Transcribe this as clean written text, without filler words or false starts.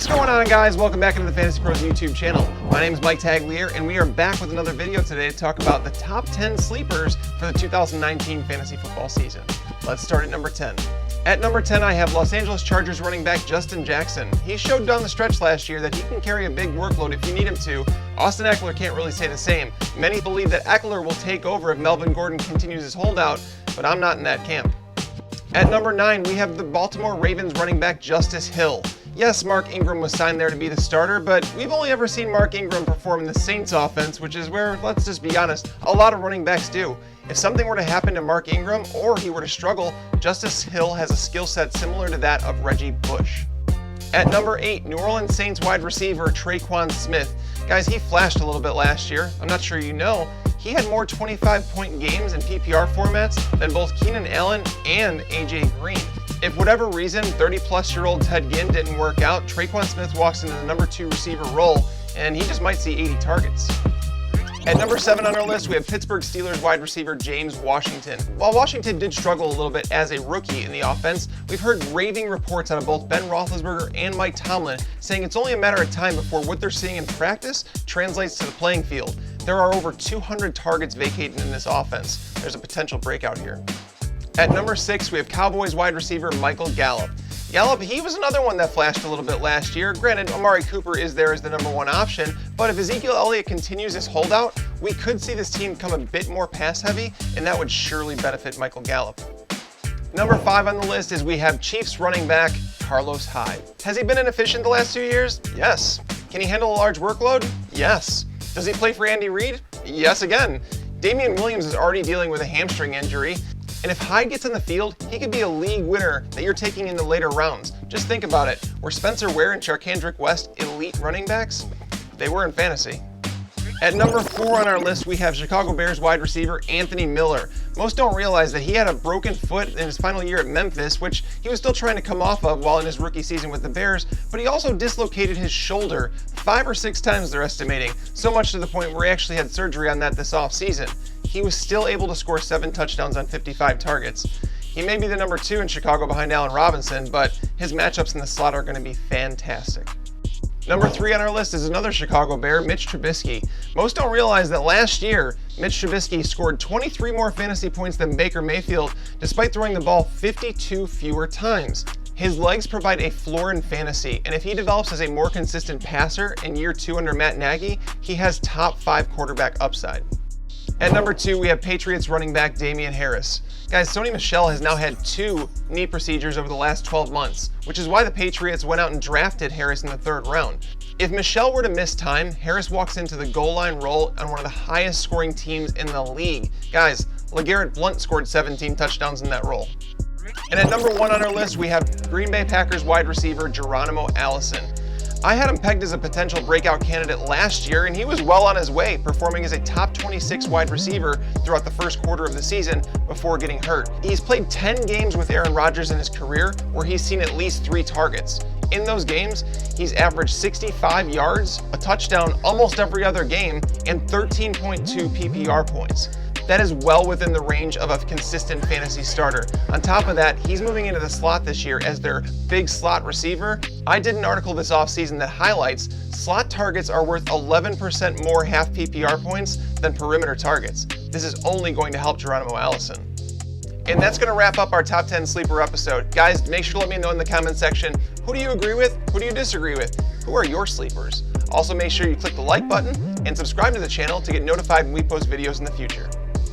What's going on, guys? Welcome back into the Fantasy Pros YouTube channel. My name is Mike Tagliere, and we are back with another video today to talk about the top 10 sleepers for the 2019 fantasy football season. Let's start at number 10. At number 10, I have Los Angeles Chargers running back Justin Jackson. He showed down the stretch last year that he can carry a big workload if you need him to. Austin Eckler can't really say the same. Many believe that Eckler will take over if Melvin Gordon continues his holdout, but I'm not in that camp. At number 9, we have the Baltimore Ravens running back Justice Hill. Yes, Mark Ingram was signed there to be the starter, but we've only ever seen Mark Ingram perform in the Saints offense, which is where, let's just be honest, a lot of running backs do. If something were to happen to Mark Ingram, or he were to struggle, Justice Hill has a skill set similar to that of Reggie Bush. At number 8, New Orleans Saints wide receiver tre'quan Smith. Guys, he flashed a little bit last year. I'm not sure you know. He had more 25-point games in PPR formats than both Keenan Allen and AJ Green. If whatever reason 30-plus-year-old Ted Ginn didn't work out, tre'quan Smith walks into the number 2 receiver role, and he just might see 80 targets. At number 7 on our list, we have Pittsburgh Steelers wide receiver James Washington. While Washington did struggle a little bit as a rookie in the offense, we've heard raving reports out of both Ben Roethlisberger and Mike Tomlin saying it's only a matter of time before what they're seeing in practice translates to the playing field. There are over 200 targets vacated in this offense. There's a potential breakout here. At number 6, we have Cowboys wide receiver Michael Gallup. Gallup, he was another one that flashed a little bit last year. Granted, Amari Cooper is there as the number 1 option, but if Ezekiel Elliott continues his holdout, we could see this team become a bit more pass-heavy, and that would surely benefit Michael Gallup. Number 5 on the list is we have Chiefs running back Carlos Hyde. Has he been inefficient the last 2 years? Yes. Can he handle a large workload? Yes. Does he play for Andy Reid? Yes again. Damien Williams is already dealing with a hamstring injury. And if Hyde gets in the field, he could be a league winner that you're taking in the later rounds. Just think about it. Were Spencer Ware and Charkandrick West elite running backs? They were in fantasy. At number 4 on our list, we have Chicago Bears wide receiver Anthony Miller. Most don't realize that he had a broken foot in his final year at Memphis, which he was still trying to come off of while in his rookie season with the Bears, but he also dislocated his shoulder 5 or 6 times, they're estimating, so much to the point where he actually had surgery on that this offseason. He was still able to score 7 touchdowns on 55 targets. He may be the number 2 in Chicago behind Allen Robinson, but his matchups in the slot are going to be fantastic. Number 3 on our list is another Chicago Bear, Mitch Trubisky. Most don't realize that last year, Mitch Trubisky scored 23 more fantasy points than Baker Mayfield, despite throwing the ball 52 fewer times. His legs provide a floor in fantasy, and if he develops as a more consistent passer in year 2 under Matt Nagy, he has top 5 quarterback upside. At number 2, we have Patriots running back Damien Harris. Guys, Sony Michel has now had 2 knee procedures over the last 12 months, which is why the Patriots went out and drafted Harris in the 3rd round. If Michel were to miss time, Harris walks into the goal line role on one of the highest scoring teams in the league. Guys, LeGarrette Blount scored 17 touchdowns in that role. And at number 1 on our list, we have Green Bay Packers wide receiver Geronimo Allison. I had him pegged as a potential breakout candidate last year, and he was well on his way, performing as a top 26 wide receiver throughout the first quarter of the season before getting hurt. He's played 10 games with Aaron Rodgers in his career where he's seen at least 3 targets. In those games, he's averaged 65 yards, a touchdown almost every other game, and 13.2 PPR points. That is well within the range of a consistent fantasy starter. On top of that, he's moving into the slot this year as their big slot receiver. I did an article this offseason that highlights slot targets are worth 11% more half PPR points than perimeter targets. This is only going to help Geronimo Allison. And that's going to wrap up our top 10 sleeper episode. Guys, make sure to let me know in the comment section, who do you agree with? Who do you disagree with? Who are your sleepers? Also, make sure you click the like button and subscribe to the channel to get notified when we post videos in the future.